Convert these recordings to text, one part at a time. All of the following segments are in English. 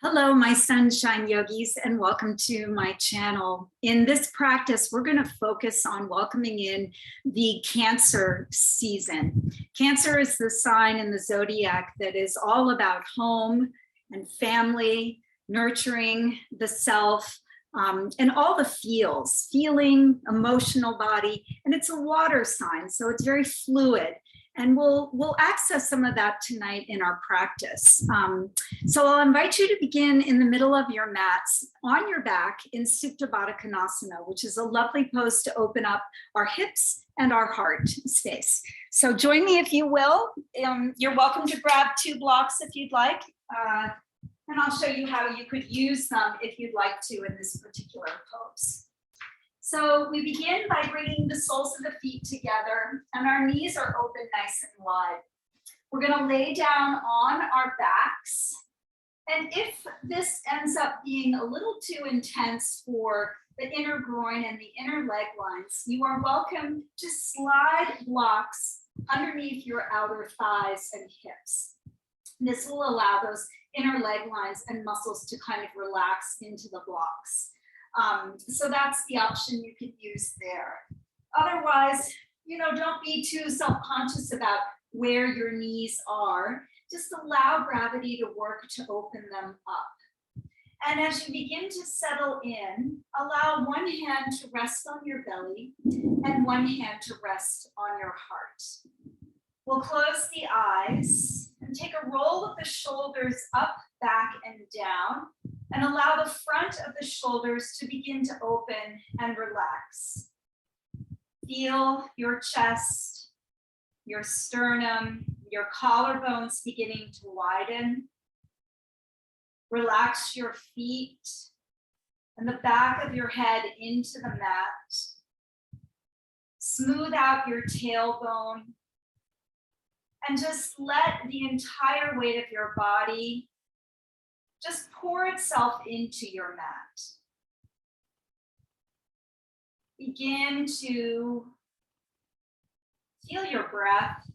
Hello, my sunshine yogis, and welcome to my channel. In this practice, we're going to focus on welcoming in the Cancer season. Cancer is the sign in the zodiac that is all about home and family, nurturing the self, and all the feeling, emotional body, and it's a water sign, so it's very fluid. And we'll access some of that tonight in our practice. So I'll invite you to begin in the middle of your mats on your back in Supta Baddha Konasana, which is a lovely pose to open up our hips and our heart space. So join me if you will. You're welcome to grab 2 blocks if you'd like. And I'll show you how you could use them if you'd like to in this particular pose. So we begin by bringing the soles of the feet together and our knees are open nice and wide. We're going to lay down on our backs. And if this ends up being a little too intense for the inner groin and the inner leg lines, you are welcome to slide blocks underneath your outer thighs and hips. This will allow those inner leg lines and muscles to kind of relax into the blocks. So that's the option you could use there. Otherwise, don't be too self-conscious about where your knees are. Just allow gravity to work to open them up. And as you begin to settle in, allow one hand to rest on your belly and one hand to rest on your heart. We'll close the eyes and take a roll of the shoulders up, back, and down. And allow the front of the shoulders to begin to open and relax. Feel your chest, your sternum, your collarbones beginning to widen. Relax your feet and the back of your head into the mat. Smooth out your tailbone. And just let the entire weight of your body just pour itself into your mat. Begin to feel your breath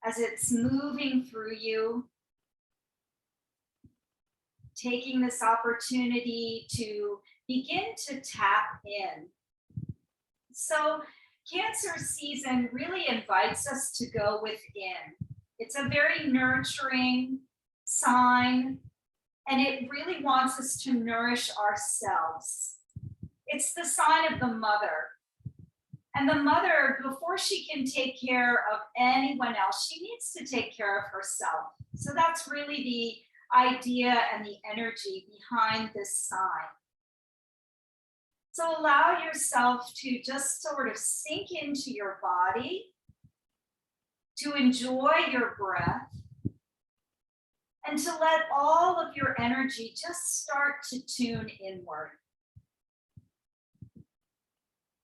as it's moving through you. Taking this opportunity to begin to tap in. So Cancer season really invites us to go within. It's a very nurturing sign, and it really wants us to nourish ourselves. It's the sign of the mother. And the mother, before she can take care of anyone else, she needs to take care of herself. So that's really the idea and the energy behind this sign. So allow yourself to just sort of sink into your body, to enjoy your breath, and to let all of your energy just start to tune inward.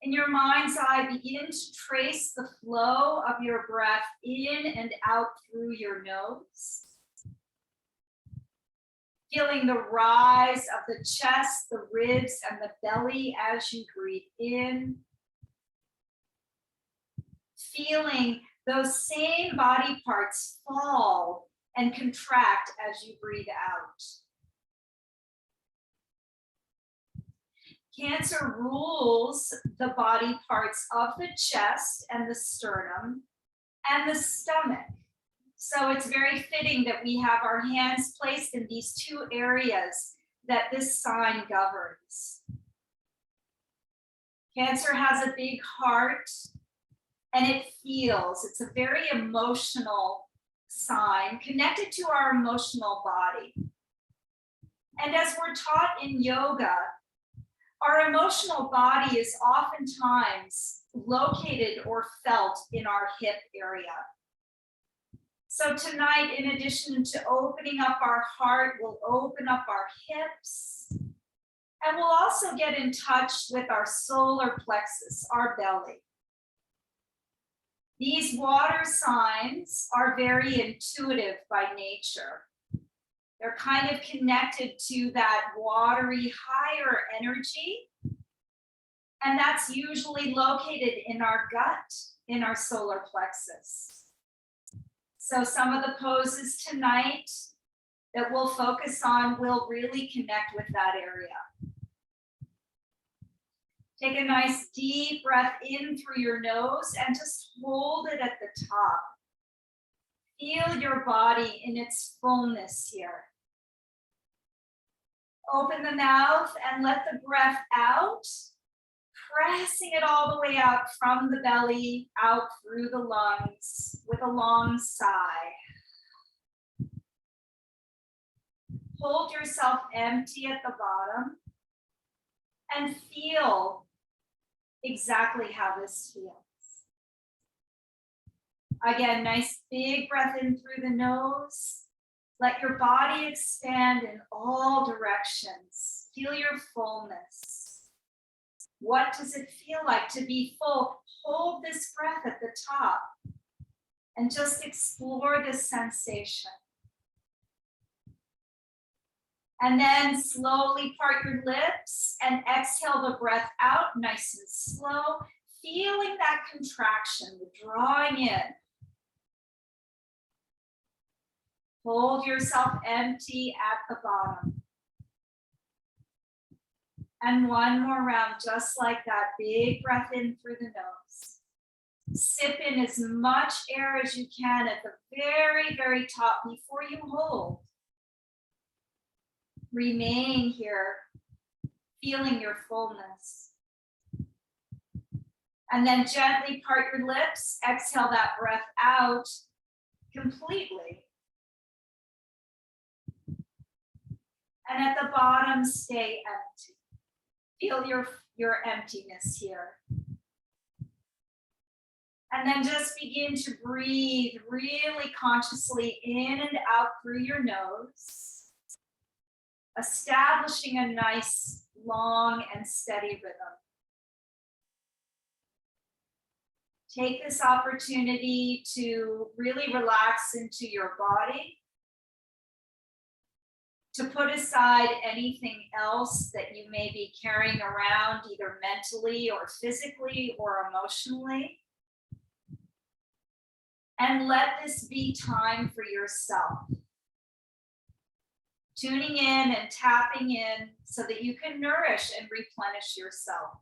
In your mind's eye, begin to trace the flow of your breath in and out through your nose. Feeling the rise of the chest, the ribs, and the belly as you breathe in. Feeling those same body parts fall and contract as you breathe out. Cancer rules the body parts of the chest and the sternum and the stomach. So it's very fitting that we have our hands placed in these 2 areas that this sign governs. Cancer has a big heart and it feels. It's a very emotional sign connected to our emotional body. And as we're taught in yoga, our emotional body is oftentimes located or felt in our hip area. So tonight, in addition to opening up our heart, we'll open up our hips. And we'll also get in touch with our solar plexus, our belly. These water signs are very intuitive by nature. They're kind of connected to that watery, higher energy. And that's usually located in our gut, in our solar plexus. So some of the poses tonight that we'll focus on will really connect with that area. Take a nice deep breath in through your nose and just hold it at the top. Feel your body in its fullness here. Open the mouth and let the breath out, pressing it all the way out from the belly, out through the lungs with a long sigh. Hold yourself empty at the bottom and feel exactly how this feels. Again, nice big breath in through the nose. Let your body expand in all directions. Feel your fullness. What does it feel like to be full? Hold this breath at the top and just explore this sensation. And then slowly part your lips and exhale the breath out nice and slow, feeling that contraction, the drawing in. Hold yourself empty at the bottom. And one more round, just like that, big breath in through the nose. Sip in as much air as you can at the very, very top before you hold. Remain here, feeling your fullness. And then gently part your lips, exhale that breath out completely. And at the bottom, stay empty. Feel your emptiness here. And then just begin to breathe really consciously in and out through your nose, establishing a nice, long, and steady rhythm. Take this opportunity to really relax into your body, to put aside anything else that you may be carrying around, either mentally or physically or emotionally. And let this be time for yourself. Tuning in and tapping in so that you can nourish and replenish yourself.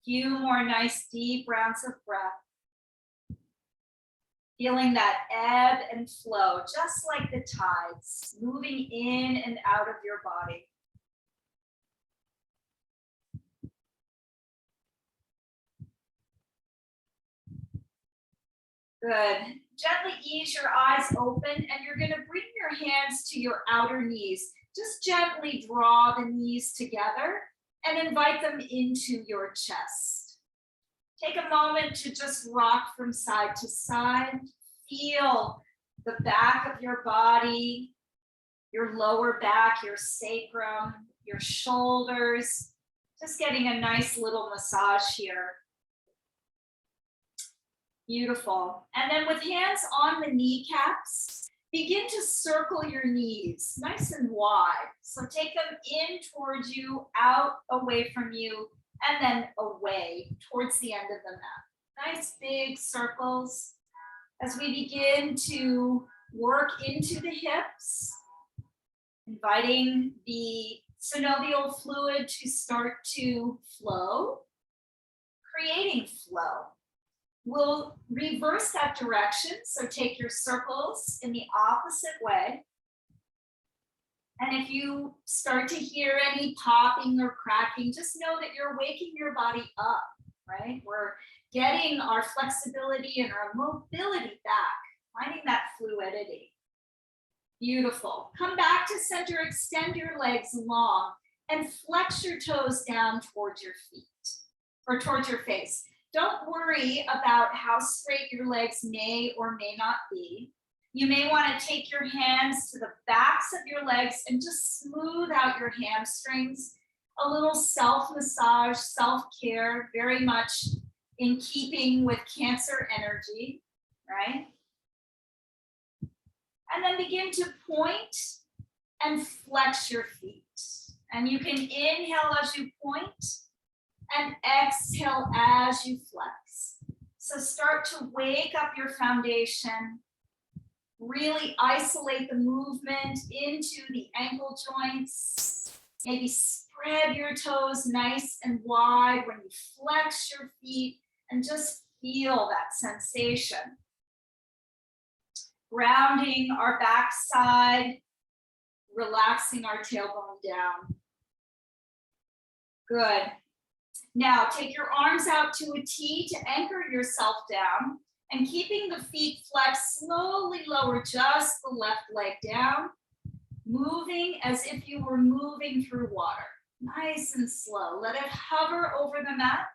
Few more nice deep rounds of breath. Feeling that ebb and flow, just like the tides, moving in and out of your body. Good. Gently ease your eyes open and you're going to bring your hands to your outer knees. Just gently draw the knees together and invite them into your chest. Take a moment to just rock from side to side. Feel the back of your body, your lower back, your sacrum, your shoulders. Just getting a nice little massage here. Beautiful. And then with hands on the kneecaps, begin to circle your knees nice and wide. So take them in towards you, out, away from you, and then away towards the end of the mat. Nice big circles as we begin to work into the hips, inviting the synovial fluid to start to flow, creating flow. We'll reverse that direction, so take your circles in the opposite way. And if you start to hear any popping or cracking, just know that you're waking your body up, right? We're getting our flexibility and our mobility back, finding that fluidity. Beautiful. Come back to center, extend your legs long, and flex your toes down towards your feet, or towards your face. Don't worry about how straight your legs may or may not be. You may want to take your hands to the backs of your legs and just smooth out your hamstrings. A little self-massage, self-care, very much in keeping with Cancer energy, right? And then begin to point and flex your feet. And you can inhale as you point and exhale as you flex. So start to wake up your foundation. Really isolate the movement into the ankle joints. Maybe spread your toes nice and wide when you flex your feet and just feel that sensation. Grounding our backside, relaxing our tailbone down. Good. Now take your arms out to a T to anchor yourself down, and keeping the feet flexed, slowly lower just the left leg down, moving as if you were moving through water. Nice and slow. Let it hover over the mat.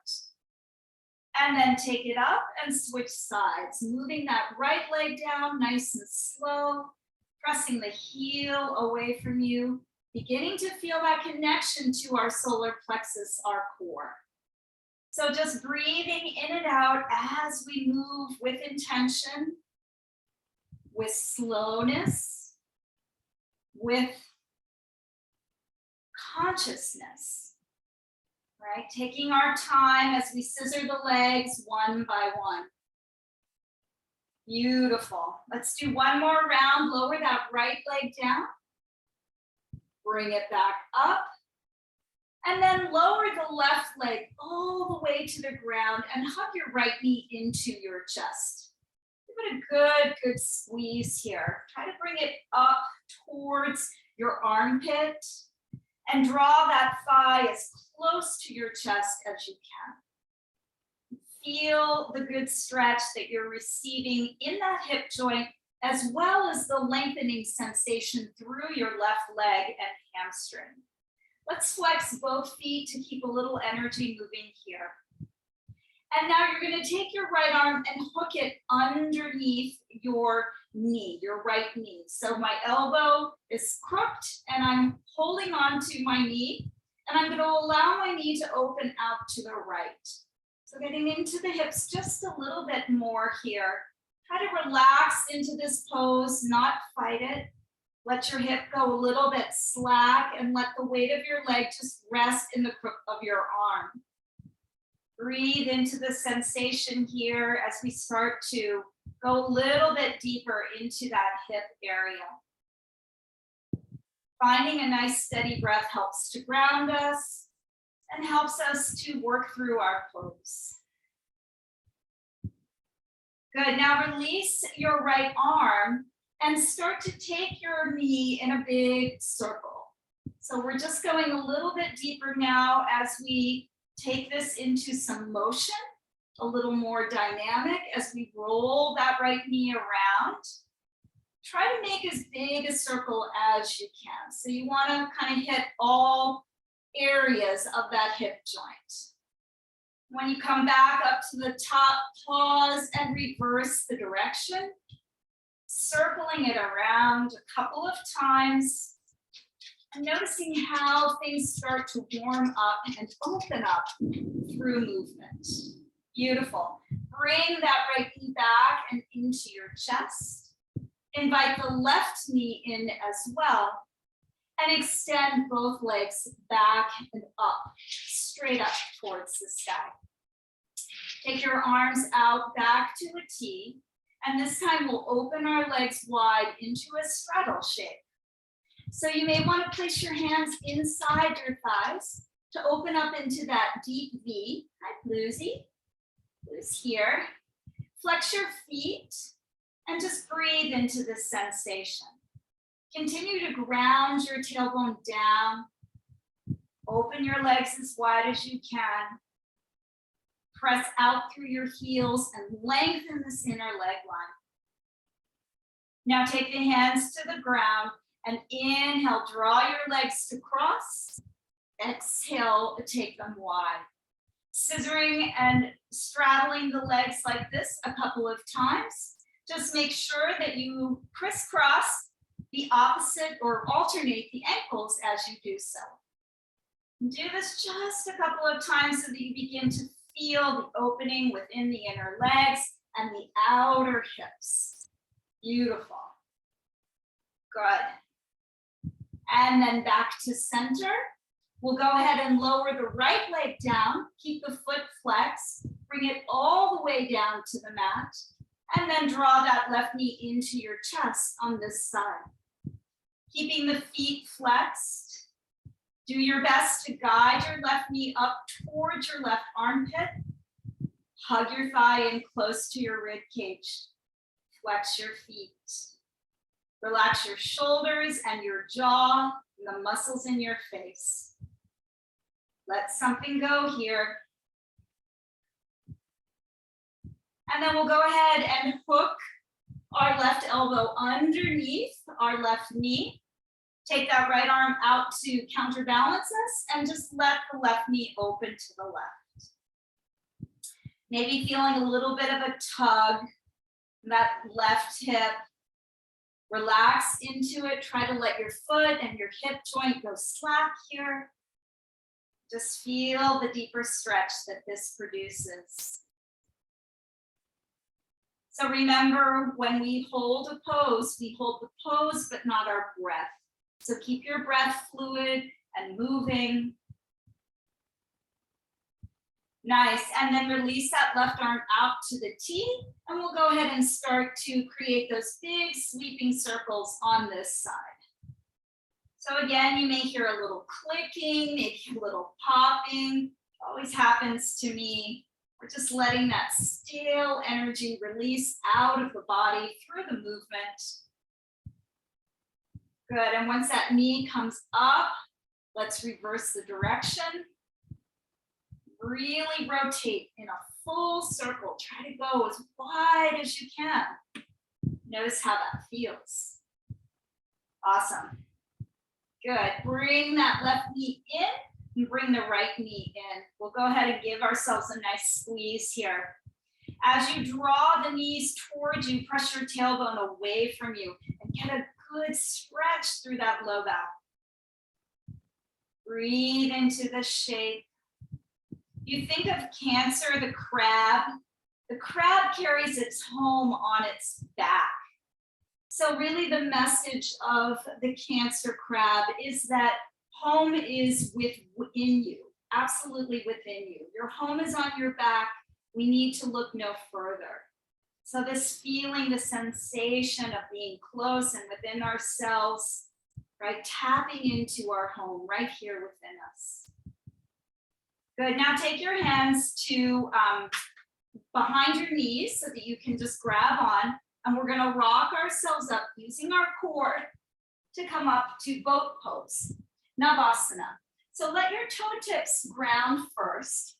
And then take it up and switch sides, moving that right leg down nice and slow, pressing the heel away from you, beginning to feel that connection to our solar plexus, our core. So just breathing in and out as we move with intention, with slowness, with consciousness. Right, taking our time as we scissor the legs one by one. Beautiful. Let's do one more round. Lower that right leg down. Bring it back up. And then lower the left leg all the way to the ground and hug your right knee into your chest. Give it a good squeeze here. Try to bring it up towards your armpit. And draw that thigh as close to your chest as you can. Feel the good stretch that you're receiving in that hip joint, as well as the lengthening sensation through your left leg and hamstring. Let's flex both feet to keep a little energy moving here. And now you're going to take your right arm and hook it underneath your knee, your right knee. So my elbow is crooked and I'm holding on to my knee, and I'm going to allow my knee to open out to the right. So getting into the hips just a little bit more here. Try to relax into this pose, not fight it. Let your hip go a little bit slack and let the weight of your leg just rest in the crook of your arm. Breathe into the sensation here as we start to go a little bit deeper into that hip area. Finding a nice steady breath helps to ground us and helps us to work through our pose. Good, now release your right arm and start to take your knee in a big circle. So we're just going a little bit deeper now as we take this into some motion, a little more dynamic as we roll that right knee around. Try to make as big a circle as you can. So you want to kind of hit all areas of that hip joint. When you come back up to the top, pause and reverse the direction, circling it around a couple of times. And noticing how things start to warm up and open up through movement. Beautiful. Bring that right knee back and into your chest. Invite the left knee in as well. And extend both legs back and up, straight up towards the sky. Take your arms out back to a T. And this time we'll open our legs wide into a straddle shape. So you may want to place your hands inside your thighs to open up into that deep V. Hi, Bluesy. Blue's here. Flex your feet and just breathe into this sensation. Continue to ground your tailbone down. Open your legs as wide as you can. Press out through your heels and lengthen this inner leg line. Now take the hands to the ground and inhale, draw your legs to cross. Exhale, take them wide. Scissoring and straddling the legs like this a couple of times. Just make sure that you crisscross the opposite or alternate the ankles as you do so. Do this just a couple of times so that you begin to feel the opening within the inner legs and the outer hips. Beautiful. Good. And then back to center. We'll go ahead and lower the right leg down. Keep the foot flexed. Bring it all the way down to the mat. And then draw that left knee into your chest on this side. Keeping the feet flexed. Do your best to guide your left knee up towards your left armpit. Hug your thigh in close to your rib cage. Flex your feet. Relax your shoulders and your jaw and the muscles in your face. Let something go here. And then we'll go ahead and hook our left elbow underneath our left knee. Take that right arm out to counterbalance us and just let the left knee open to the left. Maybe feeling a little bit of a tug, that left hip. Relax into it. Try to let your foot and your hip joint go slack here. Just feel the deeper stretch that this produces. So remember, when we hold a pose, we hold the pose, but not our breath. So keep your breath fluid and moving. Nice, and then release that left arm out to the T, and we'll go ahead and start to create those big sweeping circles on this side. So again, you may hear a little clicking, maybe a little popping. It always happens to me. We're just letting that stale energy release out of the body through the movement. Good, and once that knee comes up, let's reverse the direction. Really rotate in a full circle. Try to go as wide as you can. Notice how that feels. Awesome. Good. Bring that left knee in and bring the right knee in. We'll go ahead and give ourselves a nice squeeze here. As you draw the knees towards you, press your tailbone away from you and get a good stretch through that low back. Breathe into the shape. You think of Cancer, the crab. The crab carries its home on its back. So really the message of the Cancer crab is that home is within you, absolutely within you. Your home is on your back. We need to look no further. So this feeling, the sensation of being close and within ourselves, right? Tapping into our home right here within us. Good, now take your hands to behind your knees so that you can just grab on, and we're gonna rock ourselves up using our core to come up to boat pose, Navasana. So let your toe tips ground first.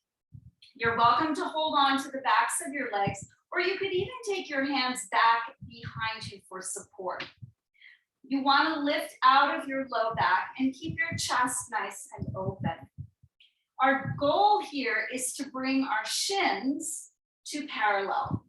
You're welcome to hold on to the backs of your legs, or you could even take your hands back behind you for support. You wanna lift out of your low back and keep your chest nice and open. Our goal here is to bring our shins to parallel.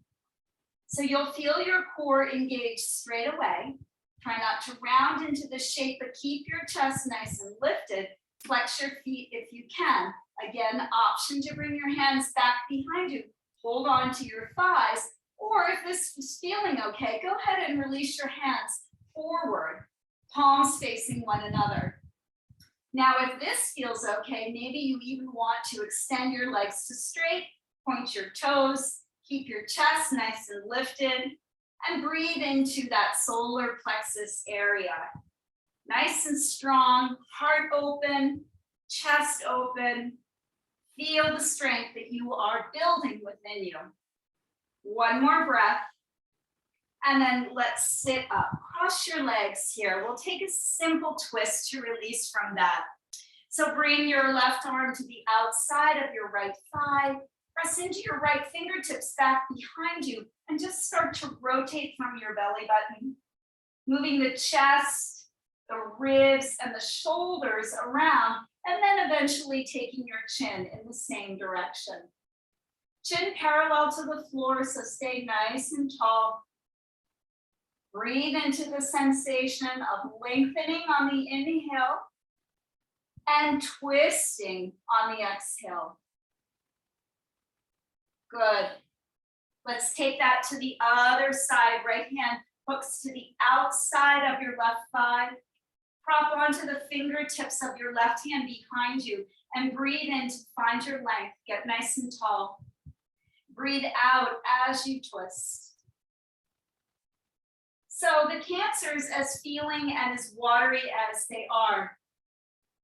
So you'll feel your core engaged straight away. Try not to round into the shape, but keep your chest nice and lifted. Flex your feet if you can. Again, option to bring your hands back behind you. Hold on to your thighs, or if this is feeling okay, go ahead and release your hands forward, palms facing one another. Now, if this feels okay, maybe you even want to extend your legs to straight, point your toes, keep your chest nice and lifted, and breathe into that solar plexus area. Nice and strong, heart open, chest open. Feel the strength that you are building within you. One more breath. And then let's sit up. Cross your legs here. We'll take a simple twist to release from that. So bring your left arm to the outside of your right thigh. Press into your right fingertips back behind you and just start to rotate from your belly button. Moving the chest, the ribs, and the shoulders around, and then eventually taking your chin in the same direction. Chin parallel to the floor, so stay nice and tall. Breathe into the sensation of lengthening on the inhale and twisting on the exhale. Good. Let's take that to the other side. Right hand hooks to the outside of your left thigh. Prop onto the fingertips of your left hand behind you and breathe in to find your length. Get nice and tall. Breathe out as you twist. So the cancers, as feeling and as watery as they are,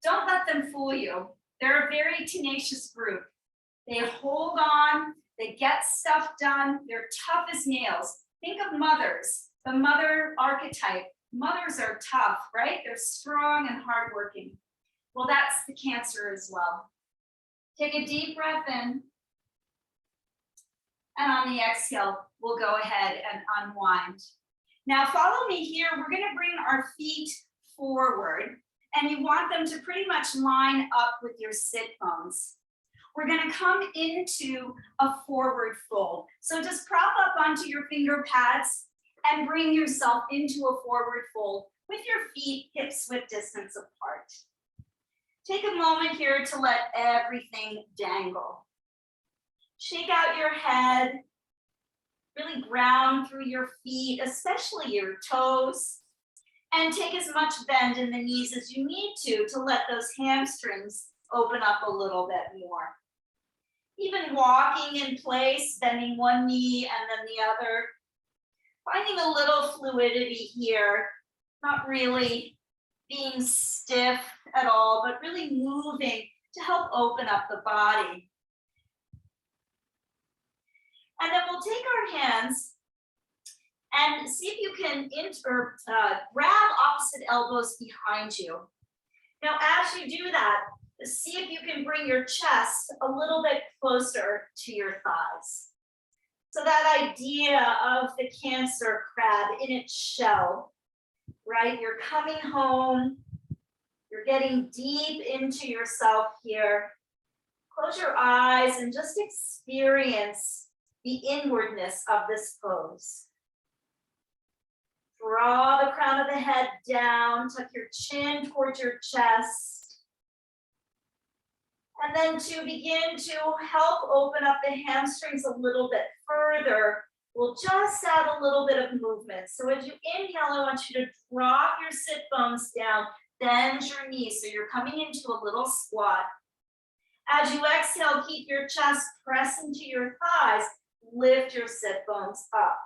don't let them fool you. They're a very tenacious group. They hold on, they get stuff done, they're tough as nails. Think of mothers, the mother archetype. Mothers are tough, right? They're strong and hardworking. Well, that's the Cancer as well. Take a deep breath in. And on the exhale, we'll go ahead and unwind. Now follow me here. We're going to bring our feet forward, and you want them to pretty much line up with your sit bones. We're going to come into a forward fold. So just prop up onto your finger pads and bring yourself into a forward fold with your feet hips width distance apart. Take a moment here to let everything dangle. Shake out your head. Really ground through your feet, especially your toes. And take as much bend in the knees as you need to let those hamstrings open up a little bit more. Even walking in place, bending one knee and then the other. Finding a little fluidity here, not really being stiff at all, but really moving to help open up the body. And then we'll take our hands and see if you can grab opposite elbows behind you. Now, as you do that, see if you can bring your chest a little bit closer to your thighs. So that idea of the Cancer crab in its shell, right? You're coming home, you're getting deep into yourself here. Close your eyes and just experience the inwardness of this pose. Draw the crown of the head down, tuck your chin towards your chest. And then to begin to help open up the hamstrings a little bit further, we'll just add a little bit of movement. So as you inhale, I want you to drop your sit bones down, bend your knees. So you're coming into a little squat. As you exhale, keep your chest pressed into your thighs. Lift your sit bones up.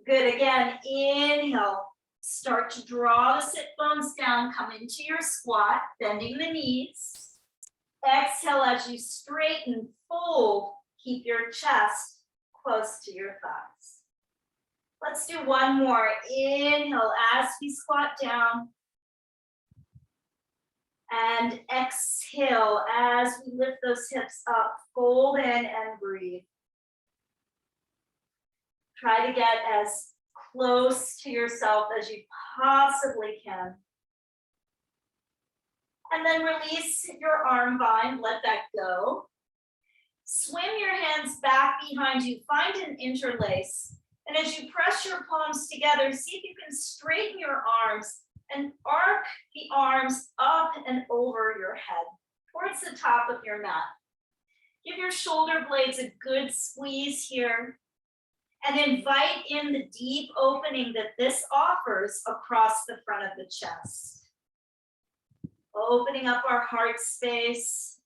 Good, again, inhale. Start to draw the sit bones down, come into your squat, bending the knees. Exhale as you straighten, fold, keep your chest close to your thighs. Let's do one more. Inhale as we squat down. And exhale as we lift those hips up, fold in and breathe. Try to get as close to yourself as you possibly can. And then release your arm bind, let that go. Swim your hands back behind you, find an interlace. And as you press your palms together, see if you can straighten your arms and arc the arms up and over your head, towards the top of your mat. Give your shoulder blades a good squeeze here. And invite in the deep opening that this offers across the front of the chest. Opening up our heart space,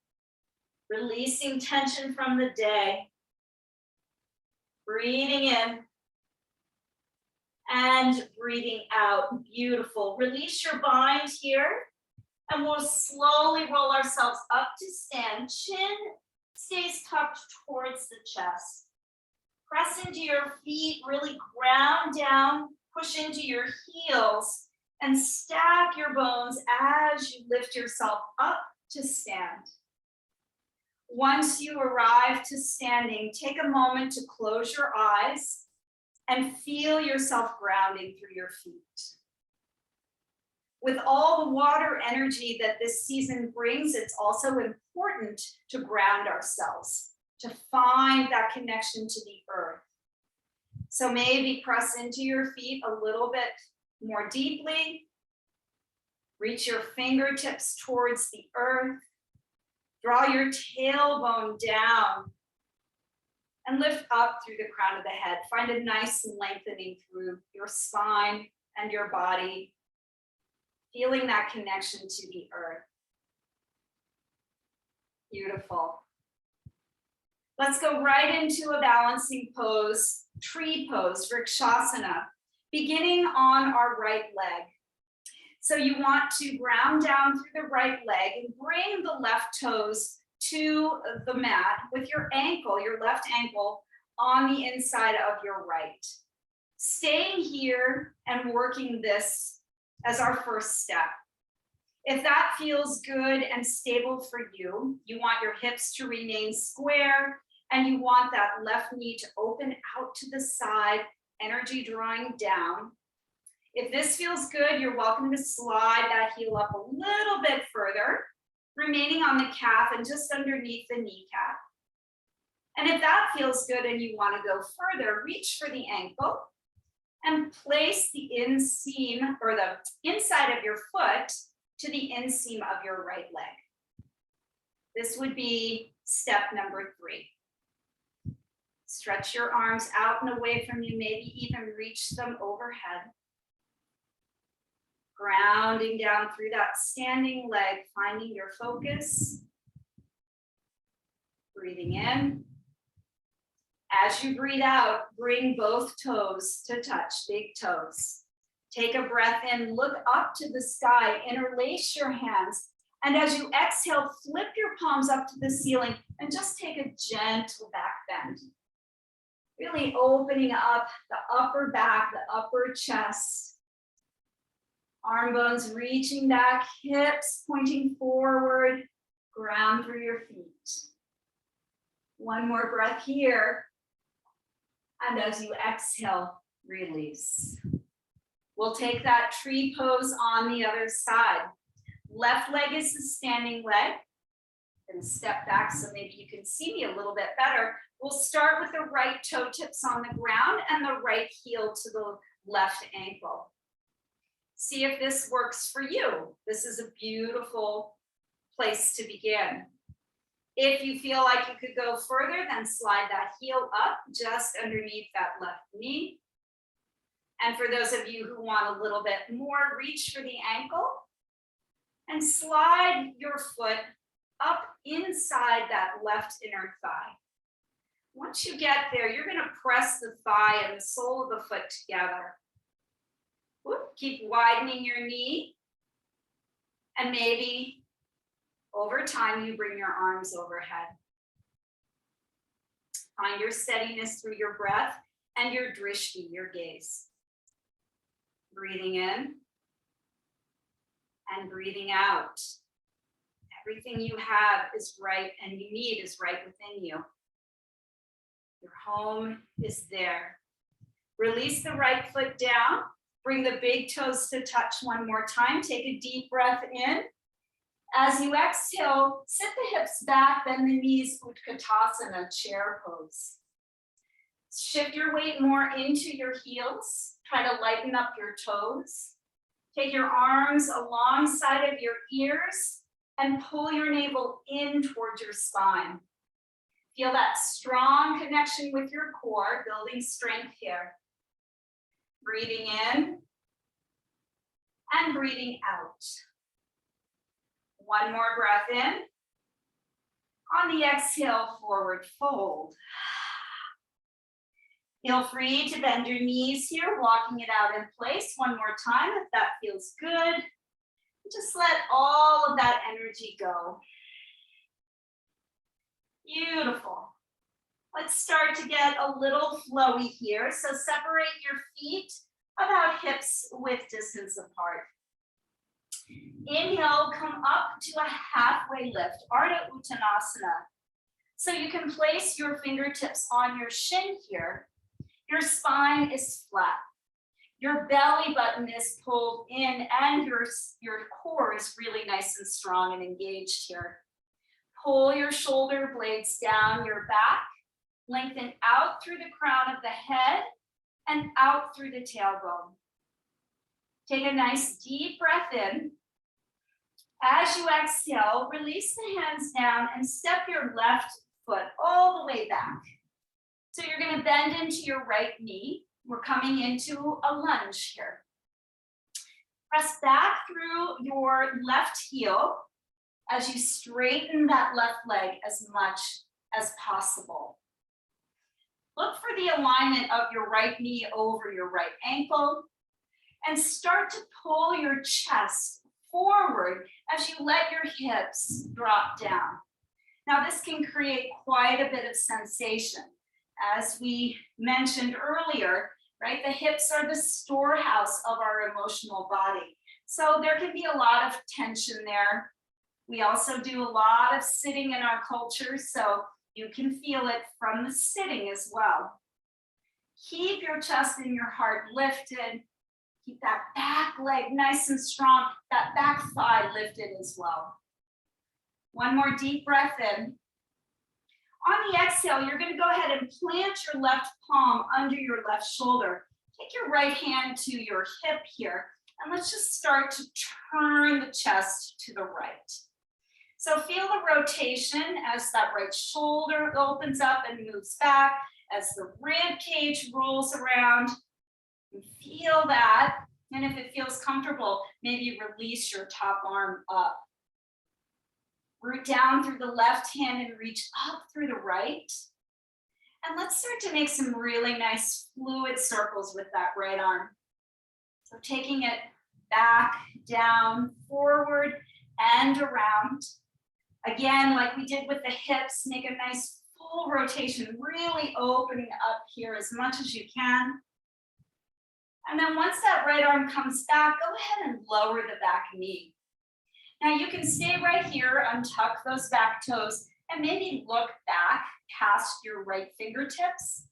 releasing tension from the day. Breathing in and breathing out. Beautiful. Release your bind here, and we'll slowly roll ourselves up to stand. Chin stays tucked towards the chest. Press into your feet, really ground down, push into your heels, and stack your bones as you lift yourself up to stand. Once you arrive to standing, take a moment to close your eyes and feel yourself grounding through your feet. With all the water energy that this season brings, it's also important to ground ourselves, to find that connection to the earth. So maybe press into your feet a little bit more deeply. Reach your fingertips towards the earth. Draw your tailbone down and lift up through the crown of the head. Find a nice lengthening through your spine and your body, feeling that connection to the earth. Beautiful. Let's go right into a balancing pose, tree pose, Vrikshasana, beginning on our right leg. So you want to ground down through the right leg and bring the left toes to the mat with your ankle, your left ankle, on the inside of your right. Staying here and working this as our first step. If that feels good and stable for you, you want your hips to remain square and you want that left knee to open out to the side, energy drawing down. If this feels good, you're welcome to slide that heel up a little bit further, remaining on the calf and just underneath the kneecap. And if that feels good and you want to go further, reach for the ankle and place the inseam or the inside of your foot to the inseam of your right leg. This would be step number 3. Stretch your arms out and away from you, maybe even reach them overhead. Grounding down through that standing leg, finding your focus. Breathing in. As you breathe out, bring both toes to touch, big toes. Take a breath in, look up to the sky, interlace your hands. And as you exhale, flip your palms up to the ceiling and just take a gentle back bend. Really opening up the upper back, the upper chest. Arm bones reaching back, hips pointing forward, ground through your feet. One more breath here. And as you exhale, release. We'll take that tree pose on the other side. Left leg is the standing leg. And step back so maybe you can see me a little bit better. We'll start with the right toe tips on the ground and the right heel to the left ankle. See if this works for you. This is a beautiful place to begin. If you feel like you could go further, then slide that heel up just underneath that left knee. And for those of you who want a little bit more, reach for the ankle and slide your foot up inside that left inner thigh. Once you get there, you're going to press the thigh and the sole of the foot together. Whoop, keep widening your knee. And maybe over time, you bring your arms overhead. Find your steadiness through your breath and your drishti, your gaze. Breathing in and breathing out. Everything you have is right and you need is right within you. Your home is there. Release the right foot down. Bring the big toes to touch one more time. Take a deep breath in. As you exhale, sit the hips back, bend the knees, Utkatasana, chair pose. Shift your weight more into your heels. Try to lighten up your toes. Take your arms alongside of your ears and pull your navel in towards your spine. Feel that strong connection with your core, building strength here. Breathing in and breathing out. One more breath in. On the exhale, forward fold. Feel free to bend your knees here, walking it out in place one more time if that feels good. Just let all of that energy go. Beautiful. Let's start to get a little flowy here. So separate your feet about hips width distance apart. Inhale, come up to a halfway lift, Ardha Uttanasana. So you can place your fingertips on your shin here. Your spine is flat. Your belly button is pulled in and your core is really nice and strong and engaged here. Pull your shoulder blades down your back, lengthen out through the crown of the head and out through the tailbone. Take a nice deep breath in. As you exhale, release the hands down and step your left foot all the way back. So you're going to bend into your right knee. We're coming into a lunge here. Press back through your left heel as you straighten that left leg as much as possible. Look for the alignment of your right knee over your right ankle and start to pull your chest forward as you let your hips drop down. Now, this can create quite a bit of sensation. As we mentioned earlier, right, the hips are the storehouse of our emotional body. So there can be a lot of tension there. We also do a lot of sitting in our culture, so you can feel it from the sitting as well. Keep your chest and your heart lifted. Keep that back leg nice and strong, that back thigh lifted as well. One more deep breath in. On the exhale, you're going to go ahead and plant your left palm under your left shoulder. Take your right hand to your hip here, and let's just start to turn the chest to the right. So feel the rotation as that right shoulder opens up and moves back, as the rib cage rolls around. Feel that, and if it feels comfortable, maybe release your top arm up. Root down through the left hand and reach up through the right. And let's start to make some really nice fluid circles with that right arm. So taking it back, down, forward, and around. Again, like we did with the hips, make a nice full rotation, really opening up here as much as you can. And then once that right arm comes back, go ahead and lower the back knee. Now you can stay right here, untuck those back toes, and maybe look back past your right fingertips.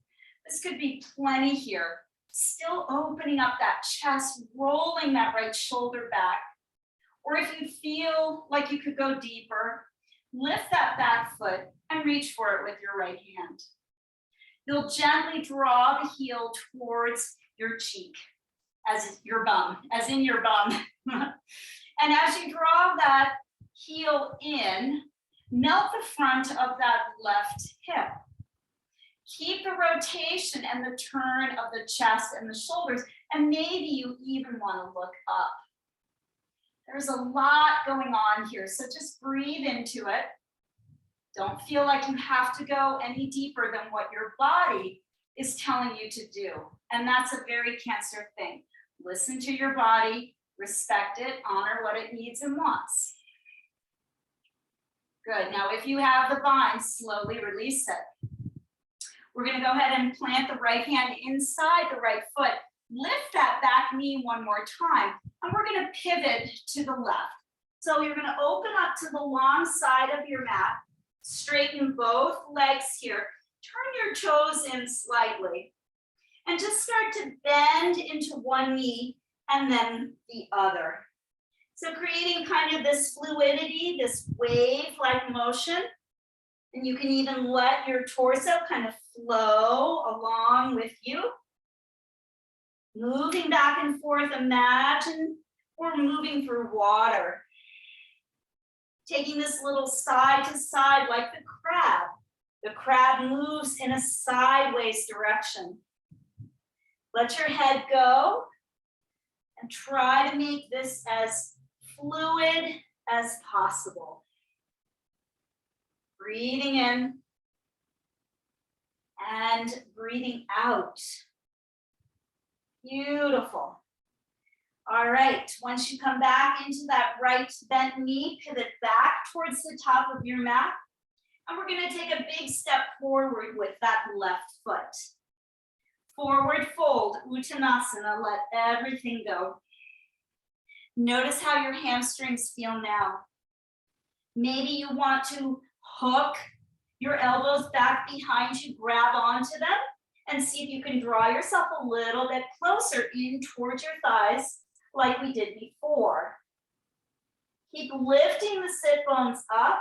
This could be plenty here. Still opening up that chest, rolling that right shoulder back. Or if you feel like you could go deeper, lift that back foot and reach for it with your right hand. You'll gently draw the heel towards your cheek, as your bum, as in your bum. And as you draw that heel in, melt the front of that left hip. Keep the rotation and the turn of the chest and the shoulders, and maybe you even want to look up. There's a lot going on here, so just breathe into it. Don't feel like you have to go any deeper than what your body is telling you to do. And that's a very Cancer thing. Listen to your body, respect it, honor what it needs and wants. Good. Now, if you have the bind, slowly release it. We're going to go ahead and plant the right hand inside the right foot. Lift that back knee one more time, and we're going to pivot to the left. So you're going to open up to the long side of your mat, straighten both legs here, turn your toes in slightly, and just start to bend into one knee and then the other. So creating kind of this fluidity, this wave-like motion, and you can even let your torso kind of flow along with you. Moving back and forth, imagine we're moving through water. Taking this little side to side like the crab. The crab moves in a sideways direction. Let your head go and try to make this as fluid as possible. Breathing in and breathing out. Beautiful. All right, once you come back into that right bent knee, pivot back towards the top of your mat. And we're going to take a big step forward with that left foot. Forward fold, Uttanasana, let everything go. Notice how your hamstrings feel now. Maybe you want to hook your elbows back behind you, grab onto them, and see if you can draw yourself a little bit closer in towards your thighs like we did before. Keep lifting the sit bones up.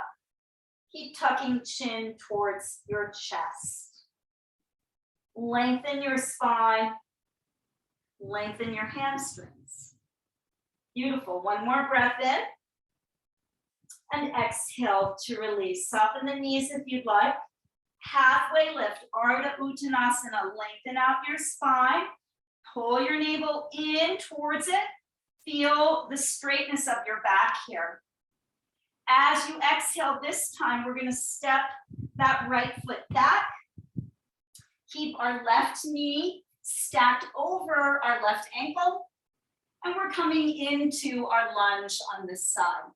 Keep tucking chin towards your chest. Lengthen your spine. Lengthen your hamstrings. Beautiful. One more breath in. And exhale to release. Soften the knees if you'd like. Halfway lift, Ardha Uttanasana. Lengthen out your spine. Pull your navel in towards it. Feel the straightness of your back here. As you exhale this time, we're gonna step that right foot back. Keep our left knee stacked over our left ankle. And we're coming into our lunge on this side.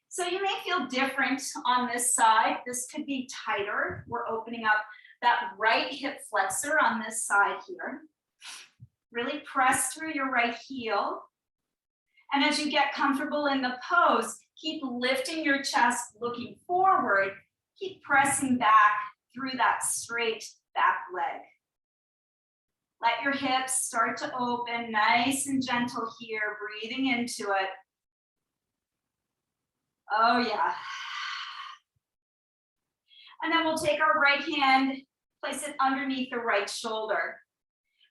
So you may feel different on this side. This could be tighter. We're opening up that right hip flexor on this side here. Really press through your right heel. And as you get comfortable in the pose, keep lifting your chest, looking forward. Keep pressing back through that straight back leg. Let your hips start to open, nice and gentle here, breathing into it. Oh yeah. And then we'll take our right hand, place it underneath the right shoulder.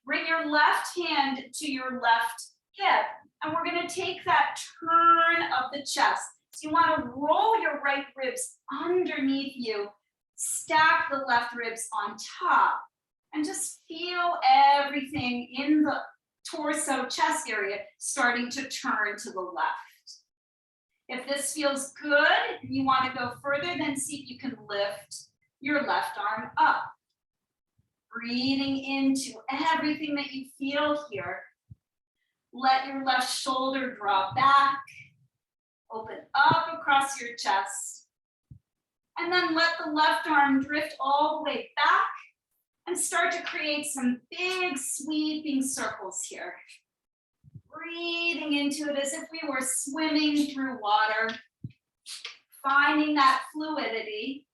Bring your left hand to your left hip, and we're gonna take that turn of the chest. So you wanna roll your right ribs underneath you, stack the left ribs on top, and just feel everything in the torso, chest area starting to turn to the left. If this feels good, and you want to go further, then see if you can lift your left arm up. Breathing into everything that you feel here. Let your left shoulder draw back. Open up across your chest. And then let the left arm drift all the way back and start to create some big sweeping circles here. Breathing into it as if we were swimming through water, finding that fluidity.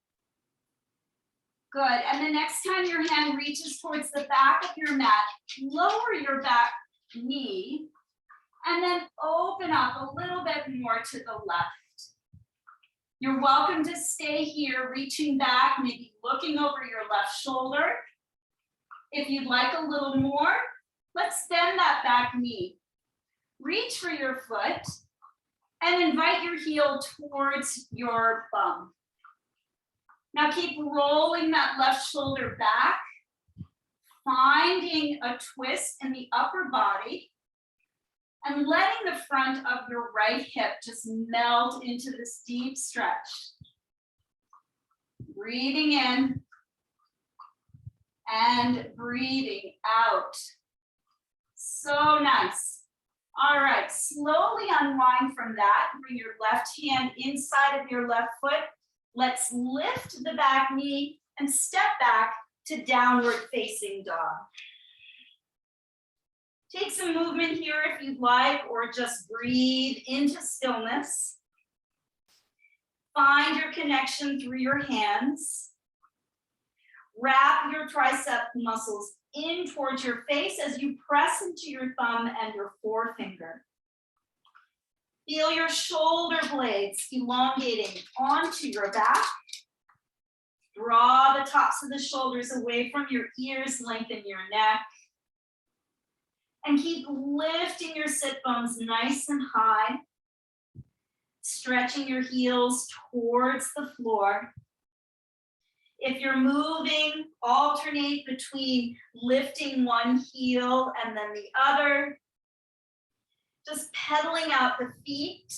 Good, and the next time your hand reaches towards the back of your mat, lower your back knee, and then open up a little bit more to the left. You're welcome to stay here, reaching back, maybe looking over your left shoulder. If you'd like a little more, let's bend that back knee. Reach for your foot and invite your heel towards your bum. Now keep rolling that left shoulder back, finding a twist in the upper body, and letting the front of your right hip just melt into this deep stretch. Breathing in and breathing out. So nice. All right, slowly unwind from that. Bring your left hand inside of your left foot. Let's lift the back knee and step back to downward facing dog. Take some movement here if you'd like, or just breathe into stillness. Find your connection through your hands. Wrap your tricep muscles in towards your face as you press into your thumb and your forefinger. Feel your shoulder blades elongating onto your back. Draw the tops of the shoulders away from your ears, lengthen your neck. And keep lifting your sit bones nice and high. Stretching your heels towards the floor. If you're moving, alternate between lifting one heel and then the other. Just pedaling out the feet.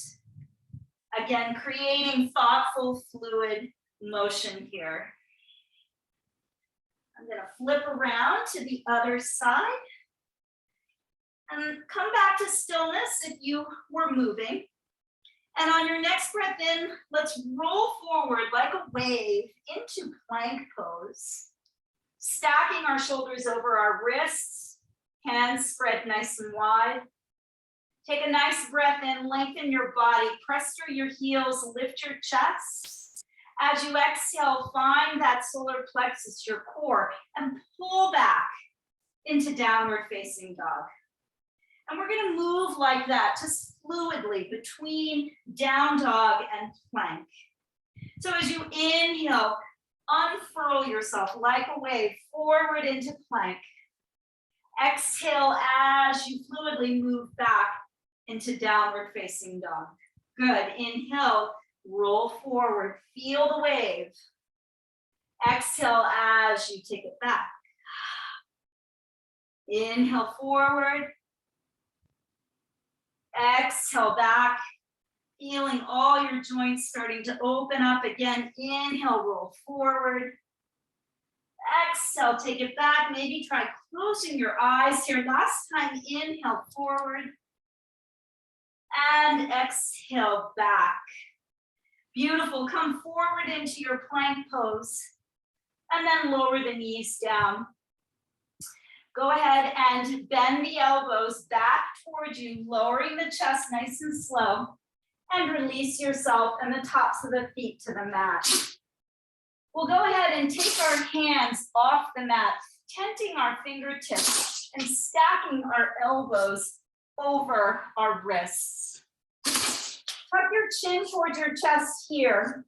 Again, creating thoughtful, fluid motion here. I'm gonna flip around to the other side. And come back to stillness if you were moving. And on your next breath in, let's roll forward like a wave into plank pose. Stacking our shoulders over our wrists, hands spread nice and wide. Take a nice breath in, lengthen your body, press through your heels, lift your chest. As you exhale, find that solar plexus, your core, and pull back into downward facing dog. And we're gonna move like that, just fluidly between down dog and plank. So as you inhale, unfurl yourself like a wave forward into plank. Exhale as you fluidly move back into downward facing dog. Good, inhale, roll forward, feel the wave. Exhale as you take it back. Inhale forward. Exhale back. Feeling all your joints starting to open up again. Inhale, roll forward. Exhale, take it back. Maybe try closing your eyes here. Last time, inhale forward. And exhale back. Beautiful. Come forward into your plank pose. And then lower the knees down. Go ahead and bend the elbows back towards you, lowering the chest nice and slow. And release yourself and the tops of the feet to the mat. We'll go ahead and take our hands off the mat, tenting our fingertips and stacking our elbows over our wrists. Tuck your chin towards your chest here.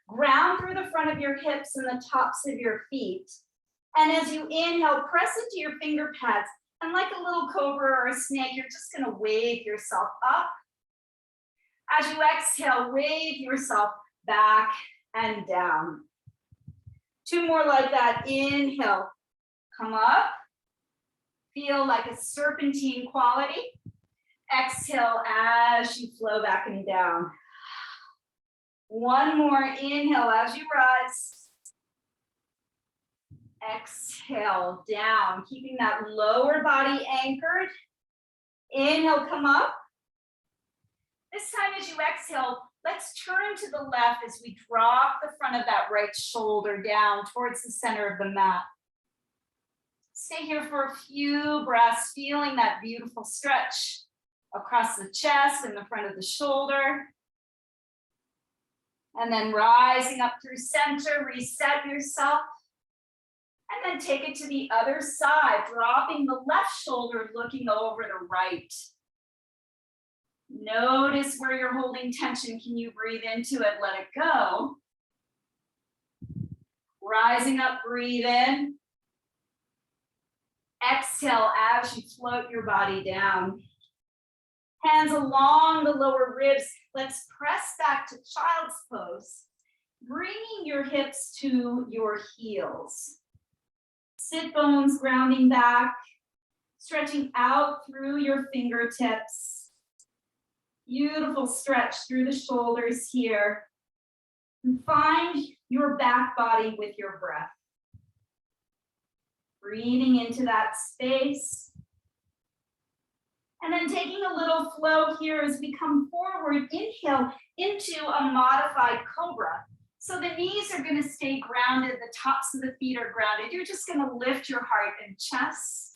Ground through the front of your hips and the tops of your feet. And as you inhale, press into your finger pads. And like a little cobra or a snake, you're just going to wave yourself up. As you exhale, wave yourself back and down. Two more like that. Inhale, come up. Feel like a serpentine quality. Exhale as you flow back and down. One more. Inhale as you rise. Exhale down, keeping that lower body anchored. Inhale, come up. This time as you exhale, let's turn to the left as we drop the front of that right shoulder down towards the center of the mat. Stay here for a few breaths, feeling that beautiful stretch across the chest and the front of the shoulder. And then rising up through center, reset yourself. And then take it to the other side, dropping the left shoulder, looking over the right. Notice where you're holding tension. Can you breathe into it? Let it go. Rising up, breathe in. Exhale as you float your body down. Hands along the lower ribs. Let's press back to child's pose, bringing your hips to your heels. Sit bones grounding back, stretching out through your fingertips. Beautiful stretch through the shoulders here. And find your back body with your breath. Breathing into that space. And then taking a little flow here as we come forward, inhale into a modified cobra. So the knees are going to stay grounded, the tops of the feet are grounded. You're just going to lift your heart and chest.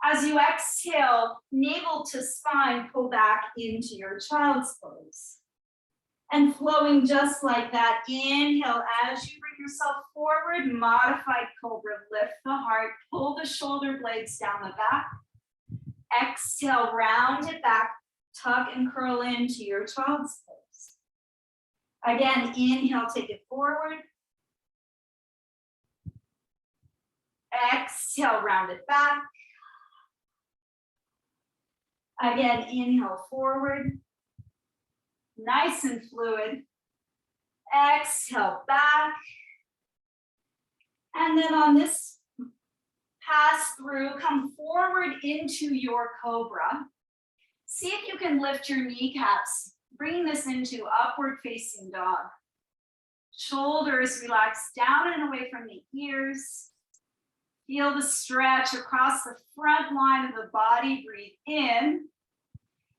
As you exhale, navel to spine, pull back into your child's pose. And flowing just like that, inhale as you bring yourself forward, modified cobra, lift the heart, pull the shoulder blades down the back. Exhale, round it back, tuck and curl into your child's pose. Again, inhale, take it forward. Exhale, round it back. Again, inhale forward. Nice and fluid. Exhale back. And then on this pass through, come forward into your cobra. See if you can lift your kneecaps, bringing this into upward facing dog. Shoulders relax down and away from the ears. Feel the stretch across the front line of the body. Breathe in.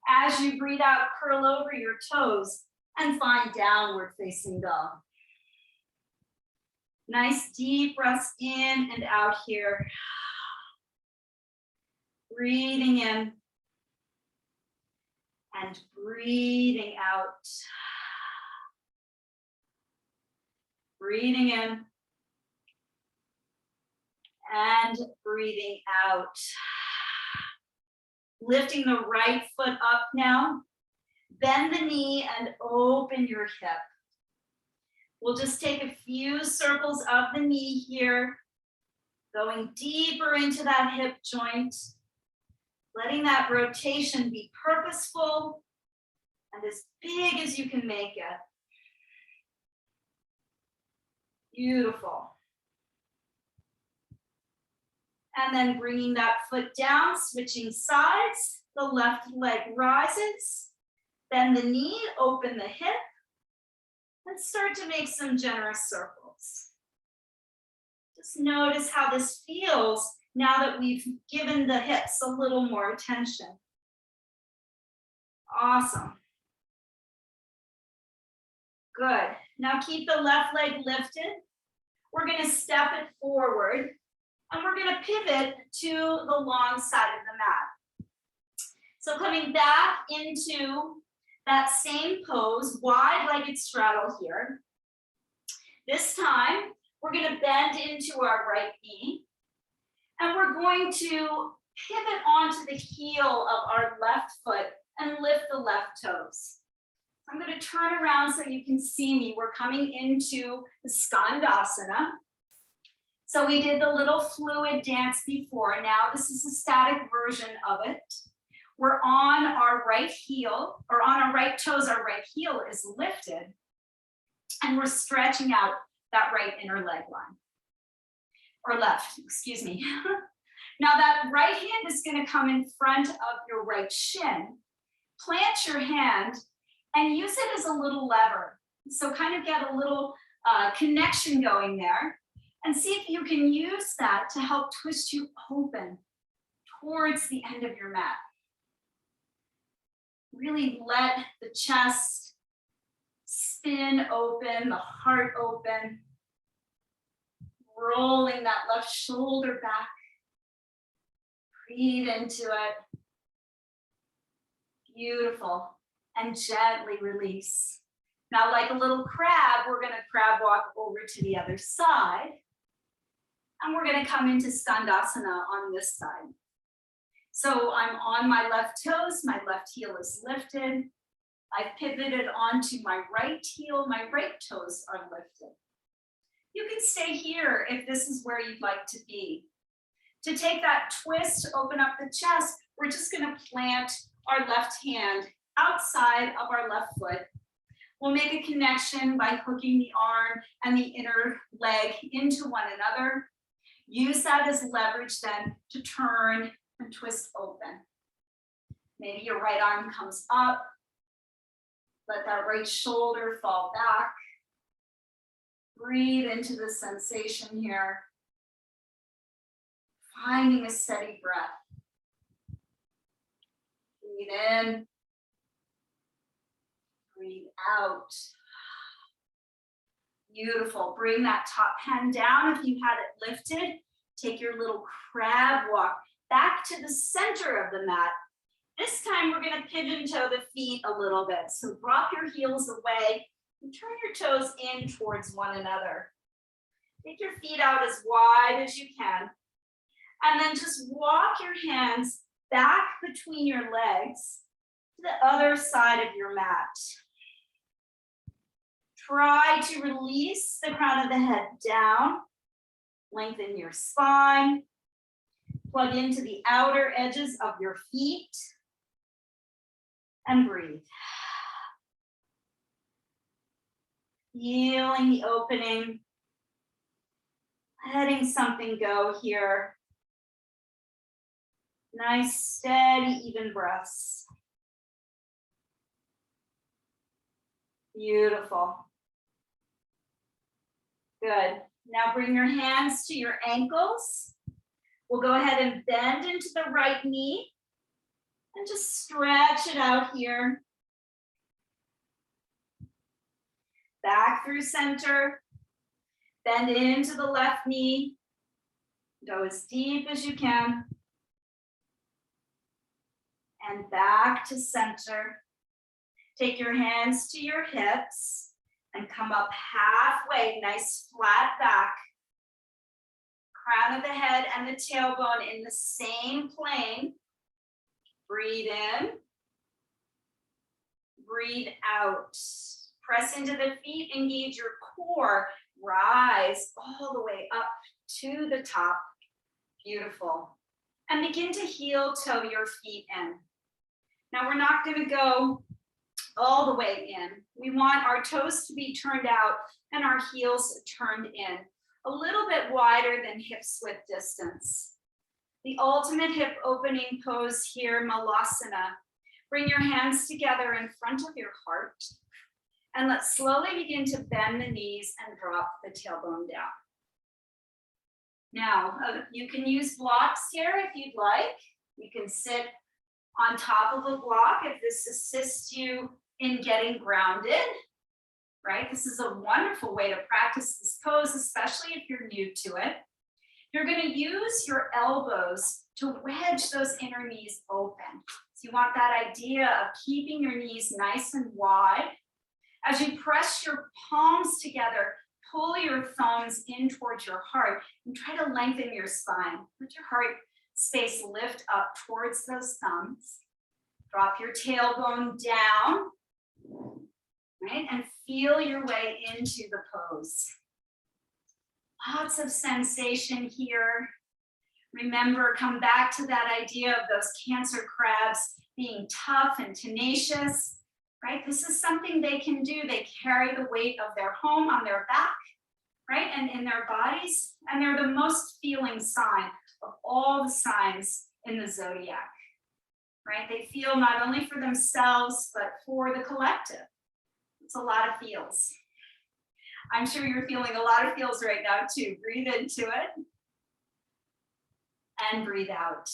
As you breathe out, curl over your toes and find downward facing dog. Nice deep breaths in and out here. Breathing in and breathing out. Breathing in and breathing out. Lifting the right foot up now. Bend the knee and open your hip. We'll just take a few circles of the knee here, going deeper into that hip joint, letting that rotation be purposeful and as big as you can make it. Beautiful. And then bringing that foot down, switching sides, the left leg rises, Bend the knee, open the hip, and start to make some generous circles. Just notice how this feels now that we've given the hips a little more attention. Awesome. Good. Now keep the left leg lifted. We're going to step it forward, and we're going to pivot to the long side of the mat. So coming back into that same pose, wide-legged straddle here. This time, we're going to bend into our right knee, and we're going to pivot onto the heel of our left foot and lift the left toes. I'm going to turn around so you can see me. We're coming into the Skandasana. So we did the little fluid dance before. Now this is a static version of it. We're on our right heel, or on our right toes, our right heel is lifted, and we're stretching out that right inner leg line, or left, excuse me. Now that right hand is going to come in front of your right shin. Plant your hand and use it as a little lever. So kind of get a little connection going there, and see if you can use that to help twist you open towards the end of your mat. Really let the chest spin open, the heart open, rolling that left shoulder back. Breathe into it. Beautiful. And gently release. Now, like a little crab, we're going to crab walk over to the other side. And we're going to come into Skandasana on this side. So I'm on my left toes, my left heel is lifted. I've pivoted onto my right heel, my right toes are lifted. You can stay here if this is where you'd like to be. To take that twist, open up the chest, we're just going to plant our left hand outside of our left foot. We'll make a connection by hooking the arm and the inner leg into one another. Use that as leverage then to turn and twist open. Maybe your right arm comes up. Let that right shoulder fall back. Breathe into the sensation here. Finding a steady breath. Breathe in. Breathe out. Beautiful. Bring that top hand down if you had it lifted. Take your little crab walk back to the center of the mat. This time we're going to pigeon toe the feet a little bit. So drop your heels away and turn your toes in towards one another. Take your feet out as wide as you can. And then just walk your hands back between your legs to the other side of your mat. Try to release the crown of the head down. Lengthen your spine. Plug into the outer edges of your feet. And breathe. Feeling the opening. Letting something go here. Nice, steady, even breaths. Beautiful. Good. Now bring your hands to your ankles. We'll go ahead and bend into the right knee and just stretch it out here. Back through center. Bend into the left knee. Go as deep as you can. And back to center. Take your hands to your hips and come up halfway, nice flat back. Crown of the head and the tailbone in the same plane. Breathe in. Breathe out. Press into the feet, engage your core. Rise all the way up to the top. Beautiful. And begin to heel toe your feet in. Now we're not going to go all the way in. We want our toes to be turned out and our heels turned in. A little bit wider than hips width distance. The ultimate hip opening pose here, Malasana. Bring your hands together in front of your heart. And let's slowly begin to bend the knees and drop the tailbone down. Now, you can use blocks here if you'd like. You can sit on top of a block if this assists you in getting grounded, right? This is a wonderful way to practice this pose, especially if you're new to it. You're going to use your elbows to wedge those inner knees open. So you want that idea of keeping your knees nice and wide. As you press your palms together, pull your thumbs in towards your heart and try to lengthen your spine. Let your heart space lift up towards those thumbs. Drop your tailbone down, right? And feel your way into the pose. Lots of sensation here. Remember, come back to that idea of those cancer crabs being tough and tenacious, right? This is something they can do. They carry the weight of their home on their back, right? And in their bodies. And they're the most feeling sign of all the signs in the zodiac, right? They feel not only for themselves, but for the collective. It's a lot of feels. I'm sure you're feeling a lot of feels right now too. Breathe into it and breathe out.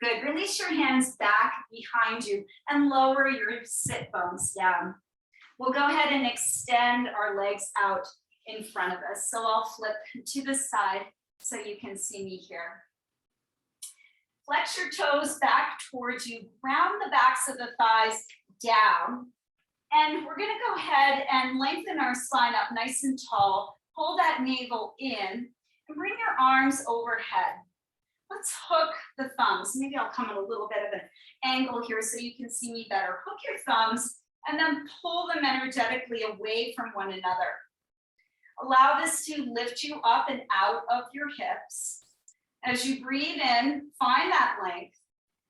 Good, release your hands back behind you and lower your sit bones down. We'll go ahead and extend our legs out in front of us. So I'll flip to the side so you can see me here. Flex your toes back towards you, ground the backs of the thighs down. And we're gonna go ahead and lengthen our spine up nice and tall. Pull that navel in and bring your arms overhead. Let's hook the thumbs. Maybe I'll come at a little bit of an angle here so you can see me better. Hook your thumbs and then pull them energetically away from one another. Allow this to lift you up and out of your hips. As you breathe in, find that length.